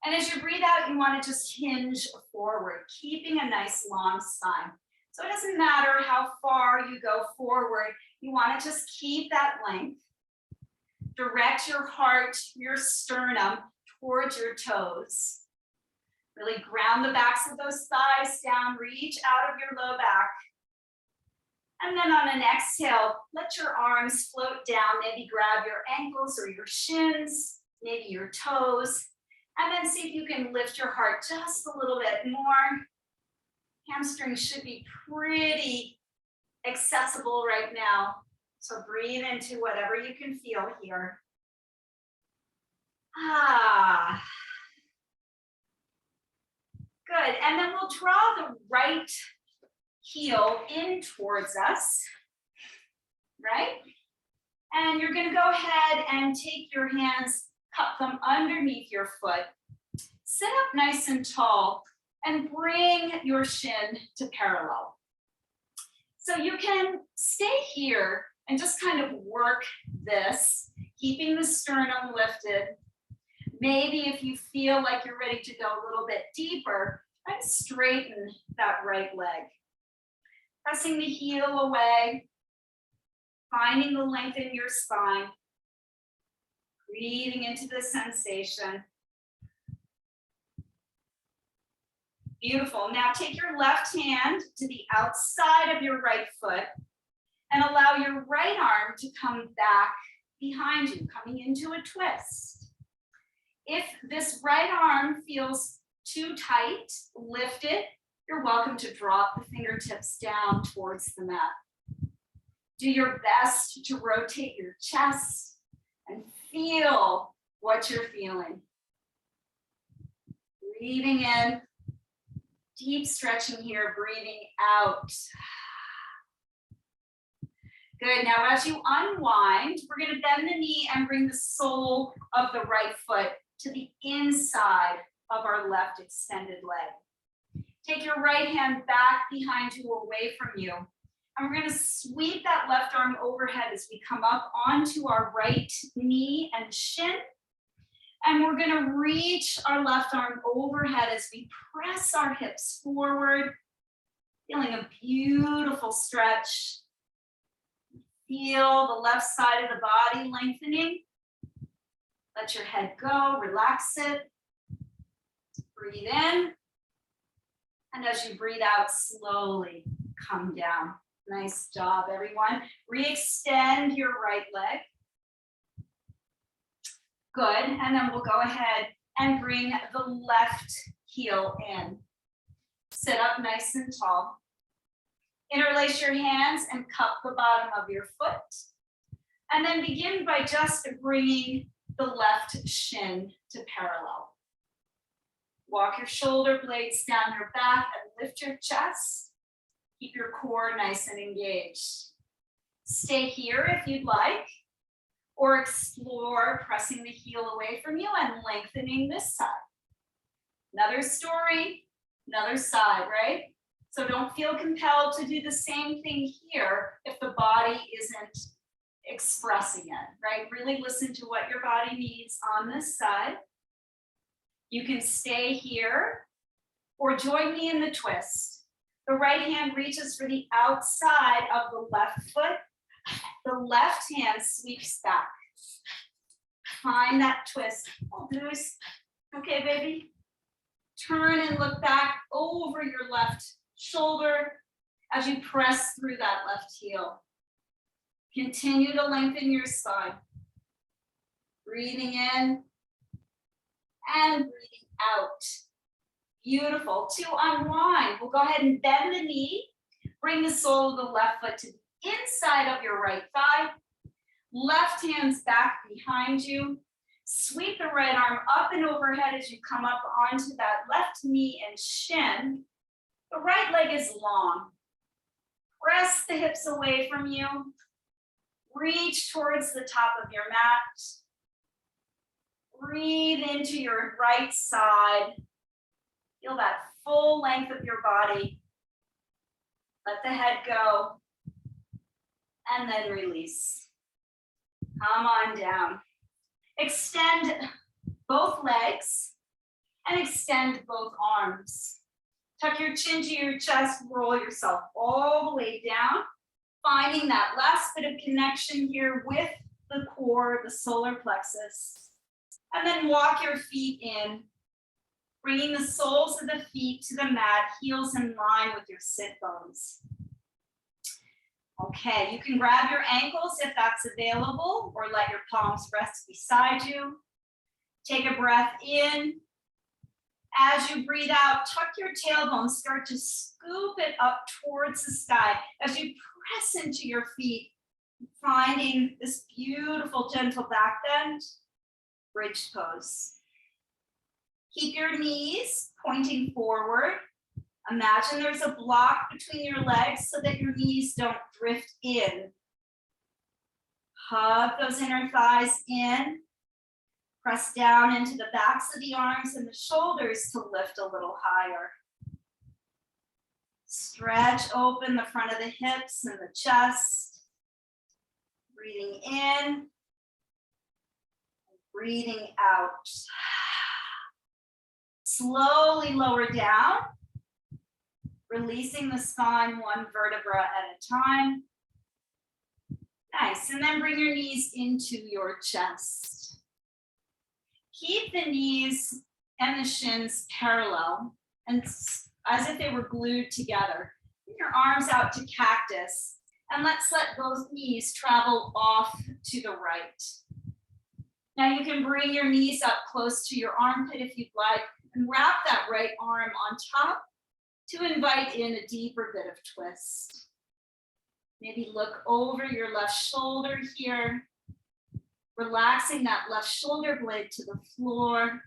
And as you breathe out, you want to just hinge forward, keeping a nice long spine. So it doesn't matter how far you go forward, you want to just keep that length. Direct your heart, your sternum towards your toes. Really ground the backs of those thighs down, reach out of your low back. And then on an exhale, let your arms float down, maybe grab your ankles or your shins, maybe your toes. And then see if you can lift your heart just a little bit more. Hamstrings should be pretty accessible right now. So breathe into whatever you can feel here. Good, and then we'll draw the right heel in towards us, right? And you're gonna go ahead and take your hands, cup them underneath your foot. Sit up nice and tall and bring your shin to parallel. So you can stay here and just kind of work this, keeping the sternum lifted. Maybe if you feel like you're ready to go a little bit deeper, try to straighten that right leg. Pressing the heel away, finding the length in your spine. Breathing into the sensation. Beautiful. Now take your left hand to the outside of your right foot and allow your right arm to come back behind you, coming into a twist. If this right arm feels too tight, lift it. You're welcome to drop the fingertips down towards the mat. Do your best to rotate your chest and feel what you're feeling. Breathing in, deep stretching here, breathing out. Good, now as you unwind, we're gonna bend the knee and bring the sole of the right foot to the inside of our left extended leg. Take your right hand back behind you, away from you. And we're gonna sweep that left arm overhead as we come up onto our right knee and shin. And we're gonna reach our left arm overhead as we press our hips forward, feeling a beautiful stretch. Feel the left side of the body lengthening. Let your head go, relax it. Breathe in. And as you breathe out, slowly come down. Nice job, everyone. Re-extend your right leg. Good, and then we'll go ahead and bring the left heel in. Sit up nice and tall. Interlace your hands and cup the bottom of your foot. And then begin by just bringing the left shin to parallel. Walk your shoulder blades down your back and lift your chest. Keep your core nice and engaged. Stay here if you'd like, or explore pressing the heel away from you and lengthening this side. Another story, another side, right? So don't feel compelled to do the same thing here if the body isn't expressing it, right? Really listen to what your body needs on this side. You can stay here or join me in the twist. The right hand reaches for the outside of the left foot. The left hand sweeps back. Find that twist. Loose. Okay, baby. Turn and look back over your left shoulder as you press through that left heel. Continue to lengthen your spine. Breathing in and breathing out. Beautiful. To unwind, we'll go ahead and bend the knee. Bring the sole of the left foot to the inside of your right thigh. Left hand's back behind you. Sweep the right arm up and overhead as you come up onto that left knee and shin. The right leg is long. Press the hips away from you. Reach towards the top of your mat. Breathe into your right side. Feel that full length of your body. Let the head go. And then release. Come on down. Extend both legs and extend both arms. Tuck your chin to your chest, roll yourself all the way down, finding that last bit of connection here with the core, the solar plexus. And then walk your feet in, bringing the soles of the feet to the mat, heels in line with your sit bones. Okay, you can grab your ankles if that's available, or let your palms rest beside you. Take a breath in. As you breathe out, tuck your tailbone, start to scoop it up towards the sky. As you press into your feet, finding this beautiful gentle back bend, bridge pose. Keep your knees pointing forward. Imagine there's a block between your legs so that your knees don't drift in. Hug those inner thighs in. Press down into the backs of the arms and the shoulders to lift a little higher. Stretch open the front of the hips and the chest. Breathing in. Breathing out. Slowly lower down. Releasing the spine one vertebra at a time. Nice, and then bring your knees into your chest. Keep the knees and the shins parallel, and as if they were glued together. Bring your arms out to cactus, and let's let those knees travel off to the right. Now you can bring your knees up close to your armpit if you'd like, and wrap that right arm on top to invite in a deeper bit of twist. Maybe look over your left shoulder here, relaxing that left shoulder blade to the floor.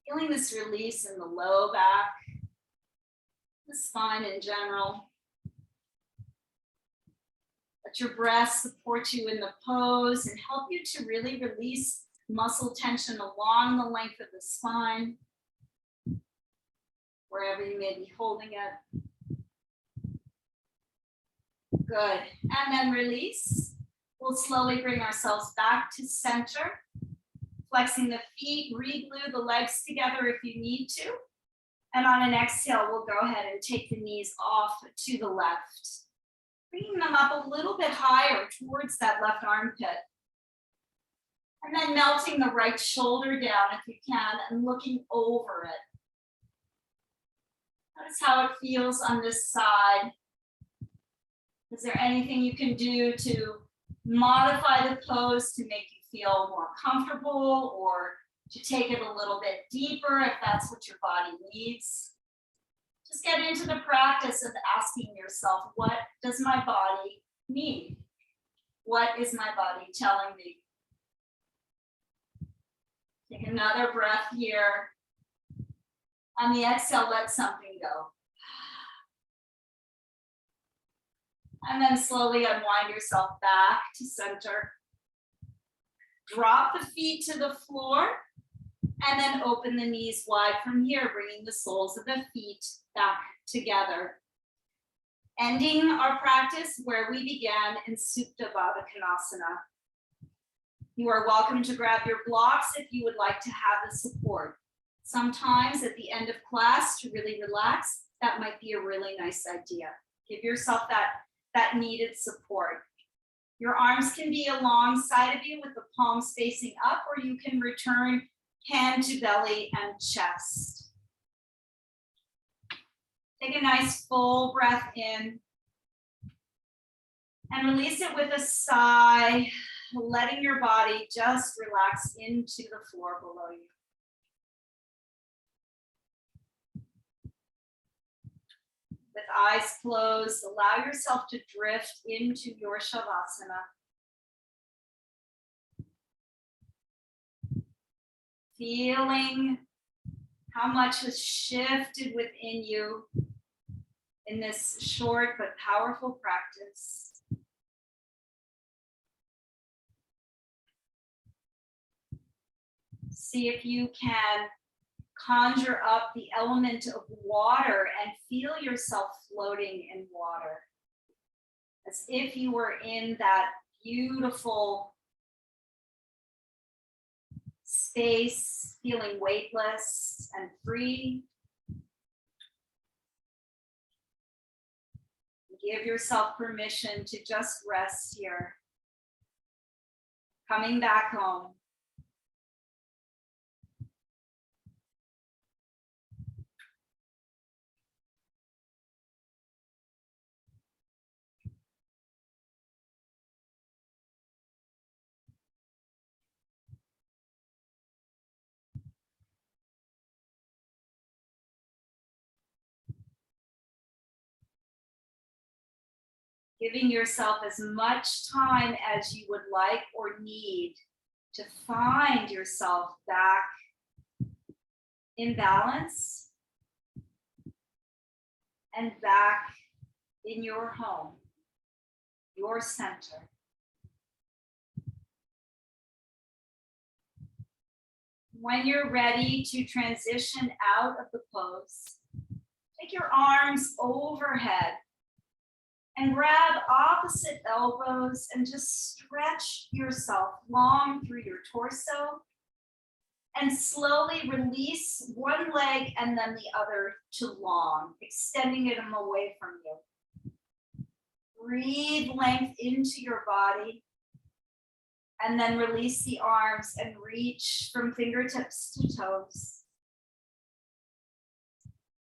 Feeling this release in the low back, the spine in general. Let your breath support you in the pose and help you to really release muscle tension along the length of the spine, wherever you may be holding it. Good, and then release. We'll slowly bring ourselves back to center, flexing the feet, re-glue the legs together if you need to. And on an exhale, we'll go ahead and take the knees off to the left, bringing them up a little bit higher towards that left armpit. And then melting the right shoulder down if you can and looking over it. Notice how it feels on this side. Is there anything you can do to modify the pose to make you feel more comfortable or to take it a little bit deeper if that's what your body needs? Just get into the practice of asking yourself, what does my body need? What is my body telling me? Take another breath here. On the exhale, let something go. And then slowly unwind yourself back to center. Drop the feet to the floor and then open the knees wide from here, bringing the soles of the feet back together. Ending our practice where we began in Supta Baddha Konasana. You are welcome to grab your blocks if you would like to have the support. Sometimes at the end of class to really relax, that might be a really nice idea. Give yourself that needed support. Your arms can be alongside of you with the palms facing up, or you can return hand to belly and chest. Take a nice full breath in and release it with a sigh, letting your body just relax into the floor below you. With eyes closed, allow yourself to drift into your Shavasana. Feeling how much has shifted within you in this short but powerful practice. See if you can conjure up the element of water and feel yourself floating in water, as if you were in that beautiful space, feeling weightless and free. Give yourself permission to just rest here. Coming back home. Giving yourself as much time as you would like or need to find yourself back in balance and back in your home, your center. When you're ready to transition out of the pose, take your arms overhead and grab opposite elbows and just stretch yourself long through your torso and slowly release one leg and then the other to long, extending them away from you. Breathe length into your body and then release the arms and reach from fingertips to toes.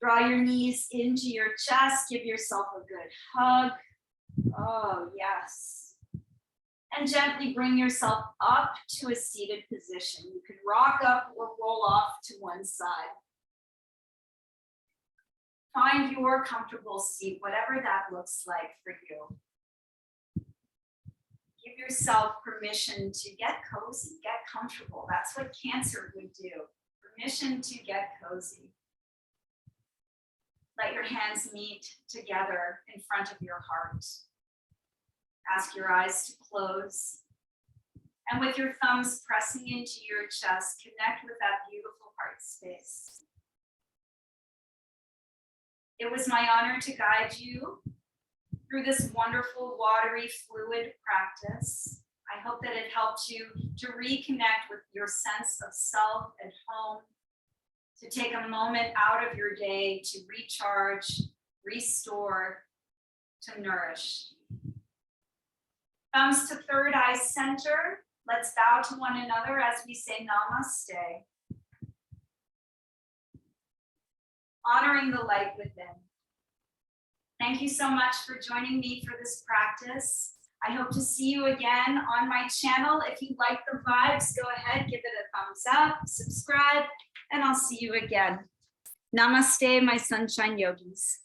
Draw your knees into your chest, give yourself a good hug. Oh, yes. And gently bring yourself up to a seated position. You can rock up or roll off to one side. Find your comfortable seat, whatever that looks like for you. Give yourself permission to get cozy, get comfortable. That's what Cancer would do. Permission to get cozy. Let your hands meet together in front of your heart. Ask your eyes to close. And with your thumbs pressing into your chest, connect with that beautiful heart space. It was my honor to guide you through this wonderful watery fluid practice. I hope that it helped you to reconnect with your sense of self and home, to take a moment out of your day to recharge, restore, to nourish. Thumbs to third eye center. Let's bow to one another as we say namaste. Honoring the light within. Thank you so much for joining me for this practice. I hope to see you again on my channel. If you like the vibes, go ahead, give it a thumbs up, subscribe, and I'll see you again. Namaste, my sunshine yogis.